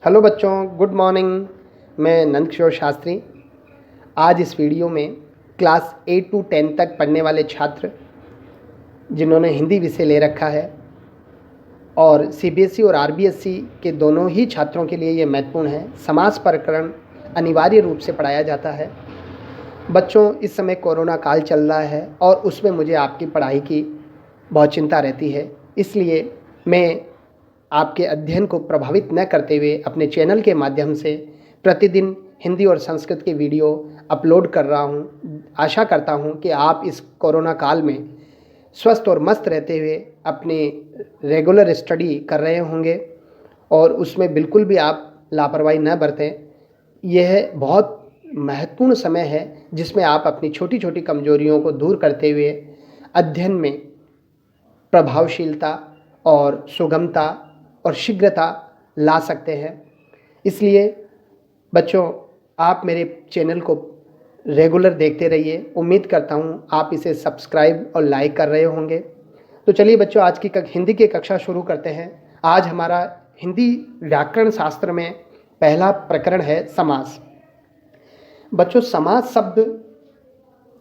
Hello बच्चों, good morning. मैं नंदकिशोर शास्त्री। आज इस वीडियो में क्लास 8 to 10 तक पढ़ने वाले छात्र जिन्होंने हिंदी विषय ले रखा है और सीबीएसई और आरबीएसई के दोनों ही छात्रों के लिए ये महत्वपूर्ण है। समास प्रकरण अनिवार्य रूप से पढ़ाया जाता है। बच्चों, इस समय कोरोना काल चल रहा है और उसमें मुझे आपकी पढ़ाई की बहुत चिंता रहती है, इसलिए मैं आपके अध्ययन को प्रभावित न करते हुए अपने चैनल के माध्यम से प्रतिदिन हिंदी और संस्कृत के वीडियो अपलोड कर रहा हूं। आशा करता हूं कि आप इस कोरोना काल में स्वस्थ और मस्त रहते हुए अपनी रेगुलर स्टडी कर रहे होंगे और उसमें बिल्कुल भी आप लापरवाही न बरतें। यह बहुत महत्वपूर्ण समय है जिसमें आप अपनी छोटी छोटी कमजोरियों को दूर करते हुए अध्ययन में प्रभावशीलता और सुगमता और शीघ्रता ला सकते हैं। इसलिए बच्चों, आप मेरे चैनल को रेगुलर देखते रहिए। उम्मीद करता हूँ आप इसे सब्सक्राइब और लाइक कर रहे होंगे। तो चलिए बच्चों, आज की हिंदी की कक्षा शुरू करते हैं। आज हमारा हिंदी व्याकरण शास्त्र में पहला प्रकरण है समास। बच्चों, समास शब्द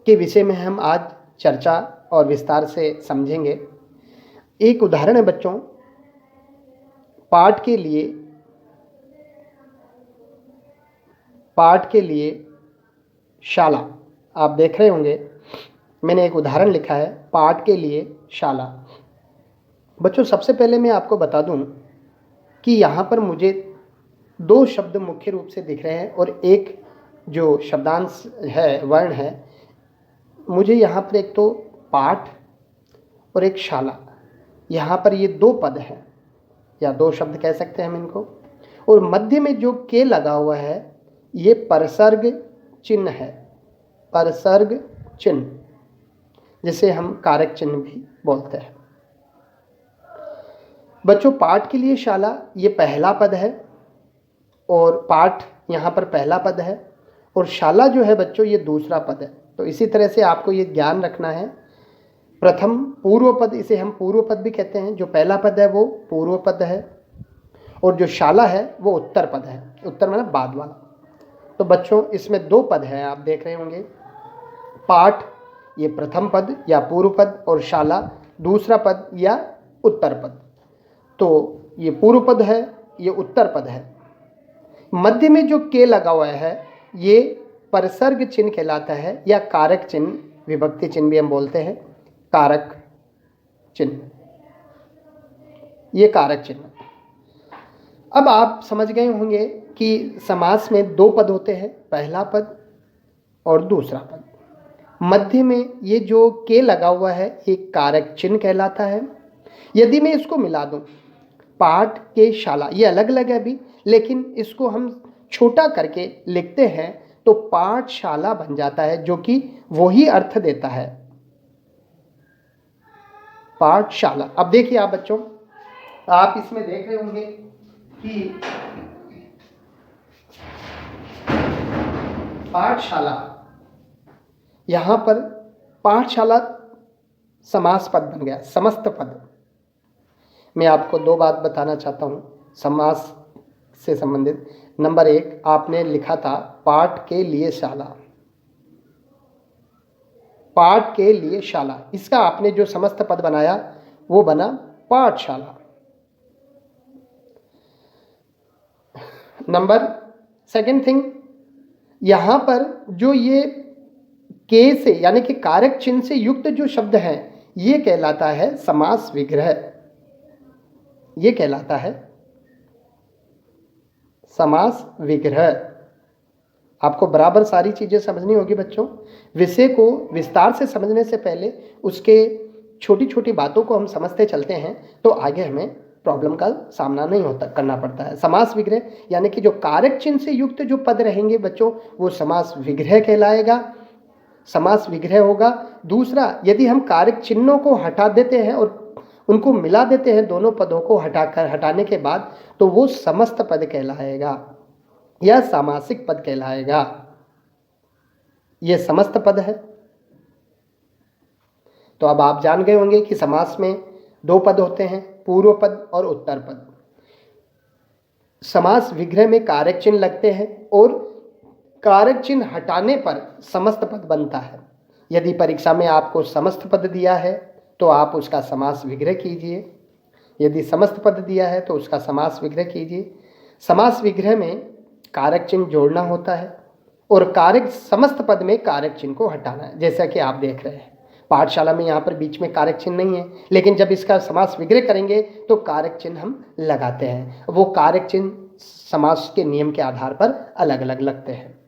के विषय में हम आज चर्चा और विस्तार से समझेंगे। एक उदाहरण है बच्चों, पाठ के लिए शाला। आप देख रहे होंगे मैंने एक उदाहरण लिखा है, पाठ के लिए शाला। बच्चों, सबसे पहले मैं आपको बता दूं कि यहाँ पर मुझे दो शब्द मुख्य रूप से दिख रहे हैं और एक जो शब्दांश है, वर्ण है। मुझे यहाँ पर एक तो पाठ और एक शाला, यहाँ पर ये दो पद हैं या दो शब्द कह सकते हैं हम इनको। और मध्य में जो के लगा हुआ है ये परसर्ग चिन्ह है, परसर्ग चिन्ह, जिसे हम कारक चिन्ह भी बोलते हैं। बच्चों, पाठ के लिए शाला ये पहला पद है और पाठ यहाँ पर पहला पद है और शाला जो है बच्चों ये दूसरा पद है। तो इसी तरह से आपको ये ध्यान रखना है। प्रथम पूर्व पद, इसे हम पूर्व पद भी कहते हैं। जो पहला पद है वो पूर्व पद है और जो शाला है वो उत्तर पद है। उत्तर मतलब बाद वाला। तो बच्चों, इसमें दो पद हैं, आप देख रहे होंगे। पाठ ये प्रथम पद या पूर्व पद और शाला दूसरा पद या उत्तर पद। तो ये पूर्व पद है, ये उत्तर पद है। मध्य में जो के लगा हुआ है ये परसर्ग चिन्ह कहलाता है या कारक चिन्ह, विभक्ति चिन्ह भी हम बोलते हैं, कारक चिन्ह, ये कारक चिन्ह। अब आप समझ गए होंगे कि समास में दो पद होते हैं, पहला पद और दूसरा पद। मध्य में ये जो के लगा हुआ है ये कारक चिन्ह कहलाता है। यदि मैं इसको मिला दूं, पाठ के शाला, ये अलग अलग है अभी, लेकिन इसको हम छोटा करके लिखते हैं तो पाठशाला बन जाता है, जो कि वही अर्थ देता है, पाठशाला। अब देखिए आप बच्चों, आप इसमें देख रहे होंगे कि पाठशाला, यहां पर पाठशाला समास पद बन गया, समस्त पद। मैं आपको दो बात बताना चाहता हूं समास से संबंधित। नंबर एक, आपने लिखा था पाठ के लिए शाला, पाठ के लिए शाला, इसका आपने जो समस्त पद बनाया वो बना पाठशाला। नंबर सेकंड थिंग, यहां पर जो ये के से यानी कि कारक चिन्ह से युक्त जो शब्द है ये कहलाता है समास विग्रह, ये कहलाता है समास विग्रह। आपको बराबर सारी चीजें समझनी होगी बच्चों। विषय को विस्तार से समझने से पहले उसके छोटी छोटी बातों को हम समझते चलते हैं तो आगे हमें प्रॉब्लम का सामना नहीं होता करना पड़ता है। समास विग्रह यानी कि जो कारक चिन्ह से युक्त जो पद रहेंगे बच्चों वो समास विग्रह कहलाएगा, समास विग्रह होगा। दूसरा, यदि हम कारक चिन्हों को हटा देते हैं और उनको मिला देते हैं, दोनों पदों को हटाने के बाद, तो वो समस्त पद कहलाएगा या सामासिक पद कहलाएगा। ये समस्त पद है। तो अब आप जान गए होंगे कि समास में दो पद होते हैं, पूर्व पद और उत्तर पद। समास विग्रह में कारक चिन्ह लगते हैं और कारक चिन्ह हटाने पर समस्त पद बनता है। यदि परीक्षा में आपको समस्त पद दिया है तो आप उसका समास विग्रह कीजिए। यदि समस्त पद दिया है तो उसका समास विग्रह कीजिए। समास विग्रह में कारक चिन्ह जोड़ना होता है और कारक समस्त पद में कारक चिन्ह को हटाना है। जैसा कि आप देख रहे हैं पाठशाला में यहाँ पर बीच में कारक चिन्ह नहीं है, लेकिन जब इसका समास विग्रह करेंगे तो कारक चिन्ह हम लगाते हैं। वो कारक चिन्ह समास के नियम के आधार पर अलग अलग लगते हैं।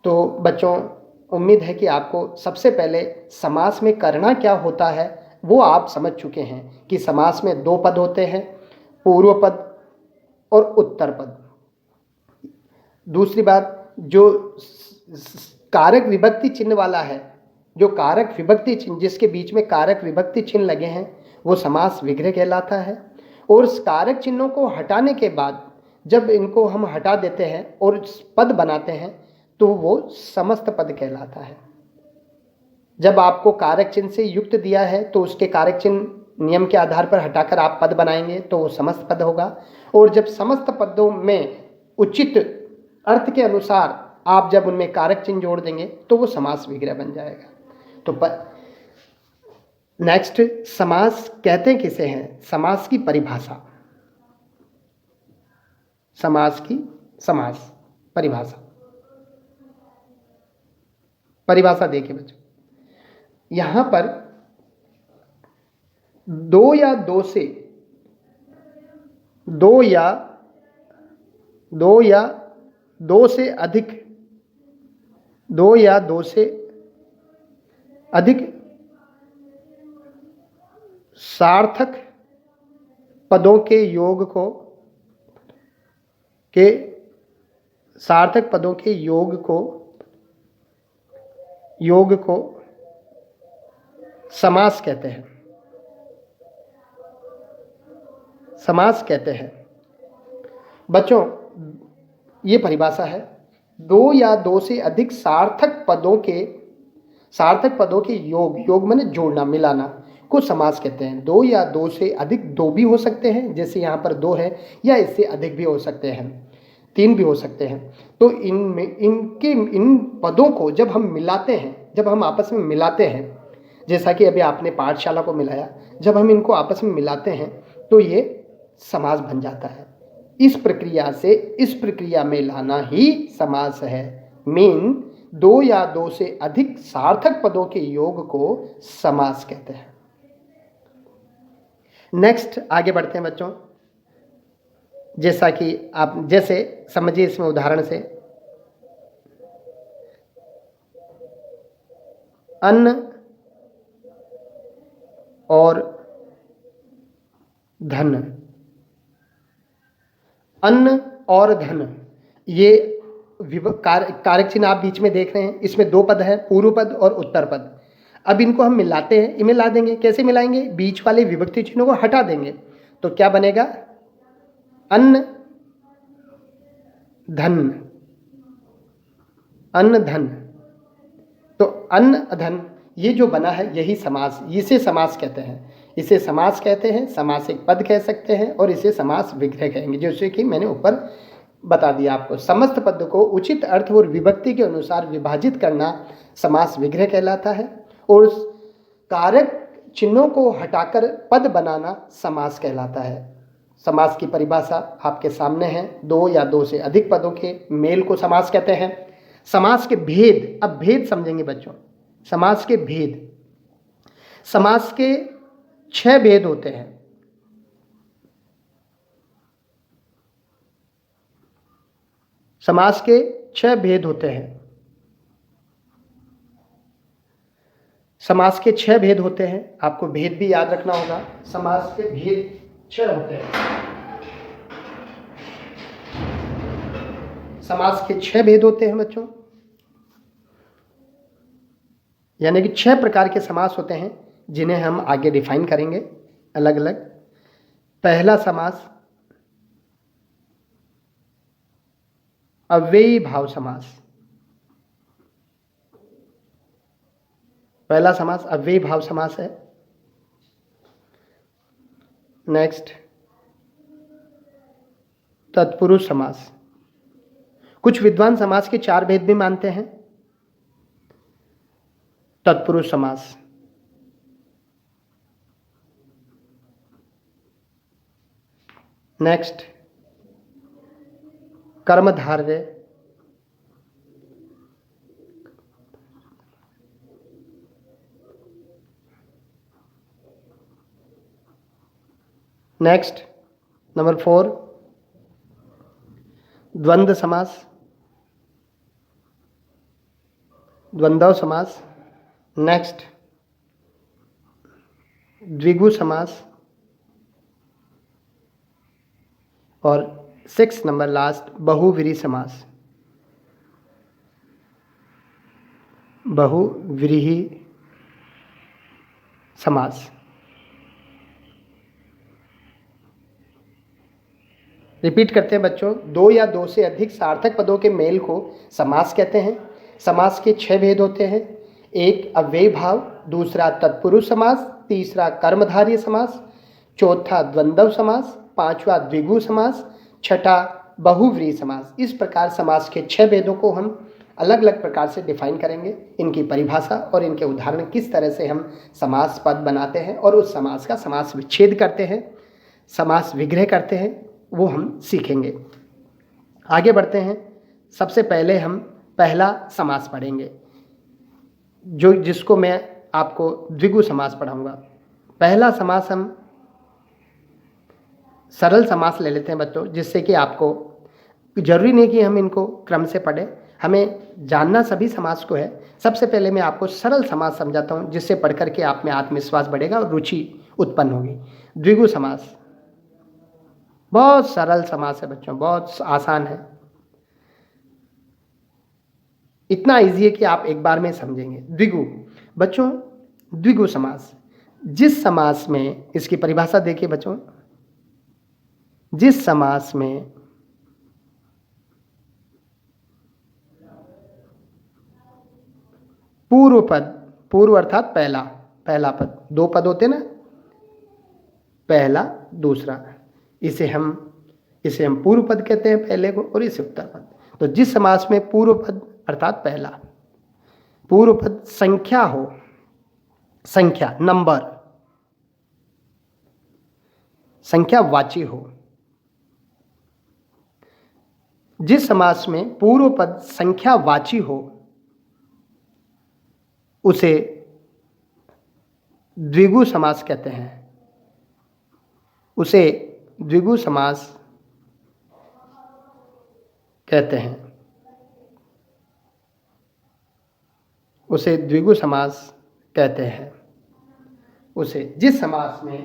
तो बच्चों, उम्मीद है कि आपको सबसे पहले समास में करना क्या होता है वो आप समझ चुके हैं कि समास में दो पद होते हैं, पूर्व पद और उत्तर पद। दूसरी बात, जो कारक विभक्ति चिन्ह वाला है, जो कारक विभक्ति चिन्ह जिसके बीच में कारक विभक्ति चिन्ह लगे हैं वो समास विग्रह कहलाता है। और कारक चिन्हों को हटाने के बाद जब इनको हम हटा देते हैं और पद बनाते हैं तो वो समस्त पद कहलाता है। जब आपको कारक चिन्ह से युक्त दिया है तो उसके कारक चिन्ह नियम के आधार पर हटाकर आप पद बनाएंगे तो वो समस्त पद होगा। और जब समस्त पदों में उचित अर्थ के अनुसार आप जब उनमें कारक चिन्ह जोड़ देंगे तो वो समास विग्रह बन जाएगा। तो नेक्स्ट, समास कहते किसे हैं? समास की परिभाषा। समास परिभाषा देखिए बच्चों, यहां पर दो या दो से अधिक सार्थक पदों के योग को समास कहते हैं। बच्चों, ये परिभाषा है, दो या दो से अधिक सार्थक पदों के योग माने जोड़ना, मिलाना को समास कहते हैं। दो या दो से अधिक, दो भी हो सकते हैं जैसे यहाँ पर दो है, या इससे अधिक भी हो सकते हैं, तीन भी हो सकते हैं। तो इन पदों को जब हम मिलाते हैं, जब हम आपस में मिलाते हैं, जैसा कि अभी आपने पाठशाला को मिलाया, जब हम इनको आपस में मिलाते हैं तो ये समास बन जाता है। इस प्रक्रिया में लाना ही समास है। मीन दो या दो से अधिक सार्थक पदों के योग को समास कहते हैं। नेक्स्ट, आगे बढ़ते हैं बच्चों। जैसे समझिए इसमें उदाहरण से, अन्न और धन, ये कारक चिन्ह आप बीच में देख रहे हैं। इसमें दो पद है, पूर्व पद और उत्तर पद। अब इनको हम मिलाते हैं, मिला देंगे। कैसे मिलाएंगे? बीच वाले विभक्ति चिन्हों को हटा देंगे तो क्या बनेगा? अन्न धन। तो अन्न धन ये जो बना है यही समास, इसे समास कहते हैं। समासिक पद कह सकते हैं और इसे समास विग्रह कहेंगे, जैसे कि मैंने ऊपर बता दिया आपको। समस्त पद को उचित अर्थ और विभक्ति के अनुसार विभाजित करना समास विग्रह कहलाता है और कारक चिन्हों को हटाकर पद बनाना समास कहलाता है। समास की परिभाषा आपके सामने है। दो या दो से अधिक पदों के मेल को समास कहते हैं। समास के भेद, अब भेद समझेंगे बच्चों। समास के 6 भेद होते हैं। समास के 6 भेद होते हैं। समास के 6 भेद होते हैं, आपको भेद भी याद रखना होगा। समास के भेद 6 होते हैं। समास के 6 भेद होते हैं बच्चों, यानी कि 6 प्रकार के समास होते हैं जिन्हें हम आगे डिफाइन करेंगे अलग अलग। पहला समास अव्ययी भाव समास। पहला समास अव्ययी भाव समास है। नेक्स्ट, तत्पुरुष समास। कुछ विद्वान समास के 4 भेद भी मानते हैं। तत्पुरुष समास, नेक्स्ट कर्मधारय, नेक्स्ट नंबर 4 द्वंद्व समास, द्वंद्व समास। नेक्स्ट द्विगु समास, और 6 नंबर लास्ट बहुव्रीहि समास। बहुव्रीहि समास। रिपीट करते हैं बच्चों, 2 या 2 से अधिक सार्थक पदों के मेल को समास कहते हैं। समास के 6 भेद होते हैं। एक अव्ययी भाव, दूसरा तत्पुरुष समास, तीसरा कर्मधारय समास, चौथा द्वंद्व समास, पांचवा द्विगु समास, छठा बहुव्रीहि समास। इस प्रकार समास के 6 भेदों को हम अलग अलग प्रकार से डिफाइन करेंगे। इनकी परिभाषा और इनके उदाहरण, किस तरह से हम समास पद बनाते हैं और उस समास का समास विच्छेद करते हैं, समास विग्रह करते हैं, वो हम सीखेंगे। आगे बढ़ते हैं। सबसे पहले हम पहला समास पढ़ेंगे, जिसको मैं आपको द्विगु समास पढ़ाऊंगा। पहला समास हम सरल समास ले लेते हैं बच्चों, जिससे कि आपको जरूरी नहीं कि हम इनको क्रम से पढ़ें, हमें जानना सभी समास को है। सबसे पहले मैं आपको सरल समास समझाता हूं, जिससे पढ़ करके आप में आत्मविश्वास बढ़ेगा और रुचि उत्पन्न होगी। द्विगु समास बहुत सरल समास है बच्चों, बहुत आसान है। इतना इजी है कि आप एक बार में समझेंगे। द्विगु बच्चों, द्विगु समास, जिस समास में, इसकी परिभाषा देखिए बच्चों, जिस समास में पूर्व पद, पूर्व अर्थात पहला, पहला पद, 2 पद होते ना, पहला दूसरा, इसे हम पूर्व पद कहते हैं पहले को, और इसे उत्तर पद। तो जिस समास में पूर्व पद अर्थात पहला, पूर्व पद संख्या हो, संख्या नंबर, संख्यावाची हो, जिस समास में पूर्व पद संख्यावाची हो उसे द्विगु समास कहते हैं। उसे द्विगु समास कहते हैं। उसे द्विगु समास कहते हैं। उसे जिस समास में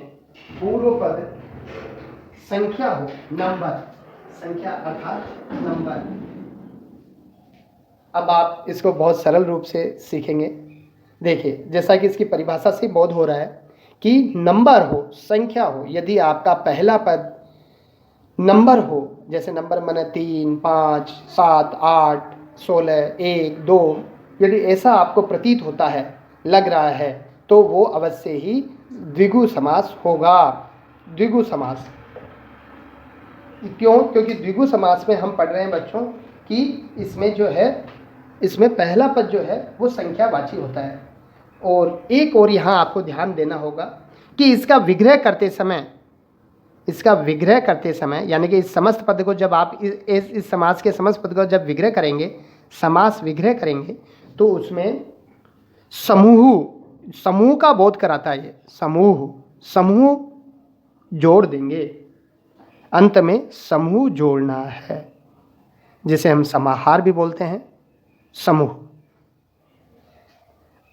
पूर्व पद संख्या हो, नंबर, संख्या अर्थात नंबर। अब आप इसको बहुत सरल रूप से सीखेंगे। देखिए, जैसा कि इसकी परिभाषा से बोध हो रहा है कि नंबर हो, संख्या हो, यदि आपका पहला पद नंबर हो, जैसे नंबर माने 3, 5, 7, 8, 16, 1, 2, यदि ऐसा आपको प्रतीत होता है, लग रहा है, तो वो अवश्य ही द्विगु समास होगा। द्विगु समास क्यों? क्योंकि द्विगु समास में हम पढ़ रहे हैं बच्चों कि इसमें जो है, इसमें पहला पद जो है वो संख्यावाची होता है। और एक और यहाँ आपको ध्यान देना होगा कि इसका विग्रह करते समय, इसका विग्रह करते समय, यानी कि इस समस्त पद को जब आप इस समास के समस्त पद को जब विग्रह करेंगे, समास विग्रह करेंगे, तो उसमें समूह, समूह का बोध कराता है। ये समूह जोड़ देंगे, अंत में समूह जोड़ना है, जिसे हम समाहार भी बोलते हैं, समूह।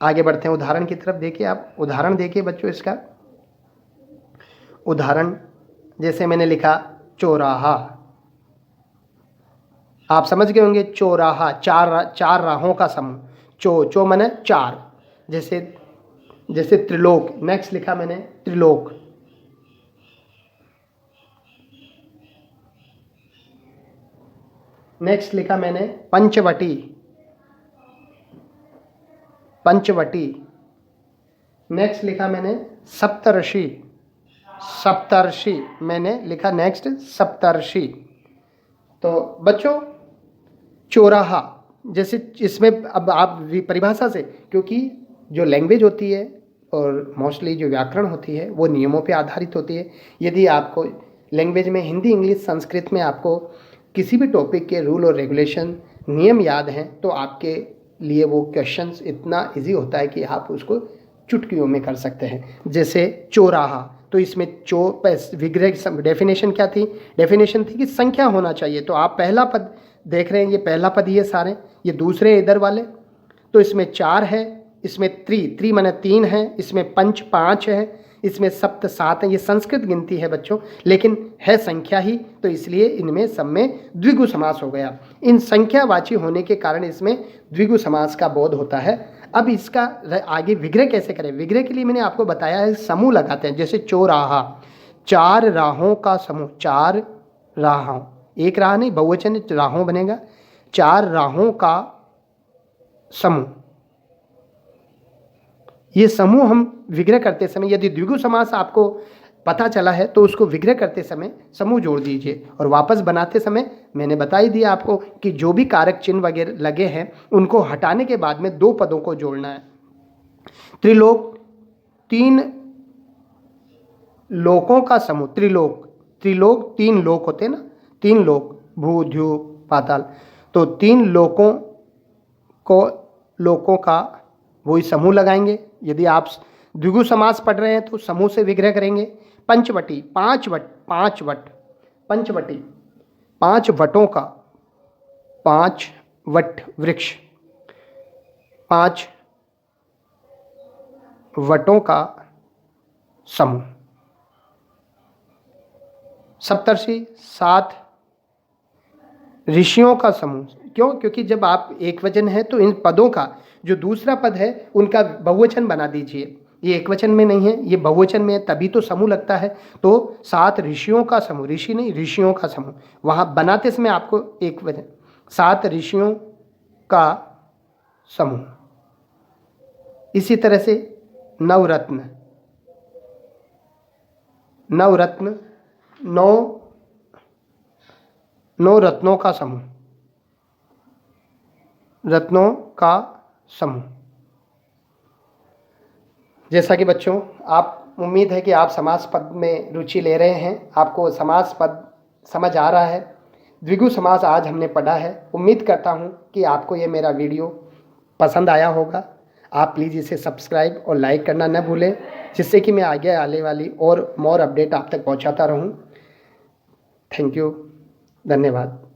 आगे बढ़ते हैं, उदाहरण की तरफ देखिए। आप उदाहरण देखिए बच्चों, इसका उदाहरण जैसे मैंने लिखा चौराहा, आप समझ गए होंगे। चौराहा, चार राहों का समूह। चो माने 4, जैसे त्रिलोक। नेक्स्ट लिखा मैंने त्रिलोक। नेक्स्ट लिखा मैंने पंचवटी। नेक्स्ट लिखा मैंने सप्तर्षि। मैंने लिखा नेक्स्ट सप्तर्षि। तो बच्चों चौराहा, जैसे इसमें अब आप परिभाषा से, क्योंकि जो लैंग्वेज होती है और मोस्टली जो व्याकरण होती है वो नियमों पे आधारित होती है। यदि आपको लैंग्वेज में हिंदी, इंग्लिश, संस्कृत में आपको किसी भी टॉपिक के रूल और रेगुलेशन, नियम याद हैं तो आपके लिए वो क्वेश्चंस इतना इजी होता है कि आप उसको चुटकियों में कर सकते हैं। जैसे चौराहा, तो इसमें विग्रह डेफिनेशन क्या थी? डेफिनेशन थी कि संख्या होना चाहिए। तो आप पहला पद देख रहे हैं, ये पहला पद, ये सारे, ये दूसरे इधर वाले, तो इसमें 4 है, इसमें त्रि माने 3 है, इसमें पंच 5 है, इसमें सप्त 7 है। ये संस्कृत गिनती है बच्चों, लेकिन है संख्या ही, तो इसलिए इनमें सब में द्विगु समास हो गया। इन संख्यावाची होने के कारण इसमें द्विगु समास का बोध होता है। अब इसका आगे विग्रह कैसे करें? विग्रह के लिए मैंने आपको बताया है, समूह लगाते हैं। जैसे चौराहा, 4 राहों का समूह, 4 राहों, एक राह नहीं, बहुवचन राहों बनेगा, 4 राहों का समूह। ये समूह हम विग्रह करते समय, यदि द्विगु समास आपको पता चला है तो उसको विग्रह करते समय समूह जोड़ दीजिए। और वापस बनाते समय मैंने बता ही दिया आपको कि जो भी कारक चिन्ह वगैरह लगे हैं उनको हटाने के बाद में 2 पदों को जोड़ना है। त्रिलोक, 3 लोकों का समूह। त्रिलोक, 3 लोक होते हैं ना, 3 लोक, भू, ध्यू, पाताल, तो 3 लोकों का वही समूह लगाएंगे। यदि आप द्विगु समास पढ़ रहे हैं तो समूह से विग्रह करेंगे। पंचवटी, 5 वट, पंचवटी, 5 वटों का, 5 वट वृक्ष, 5 वटों का समूह। सप्तर्षि, 7 ऋषियों का समूह। क्यों? क्योंकि जब आप एक वचन है तो इन पदों का जो दूसरा पद है उनका बहुवचन बना दीजिए। ये एक वचन में नहीं है, ये बहुवचन में है, तभी तो समूह लगता है। तो 7 ऋषियों का समूह, ऋषि नहीं, ऋषियों का समूह, वहाँ बनाते समय आपको एक वचन, 7 ऋषियों का समूह। इसी तरह से नवरत्न, 9 रत्नों का समूह, रत्नों का समूह। जैसा कि बच्चों, आप, उम्मीद है कि आप समास पद में रुचि ले रहे हैं, आपको समास पद समझ आ रहा है। द्विगु समास आज हमने पढ़ा है। उम्मीद करता हूं कि आपको ये मेरा वीडियो पसंद आया होगा। आप प्लीज़ इसे सब्सक्राइब और लाइक करना न भूलें, जिससे कि मैं आगे आने वाली और मोर अपडेट आप तक पहुंचाता रहूं। थैंक यू, धन्यवाद।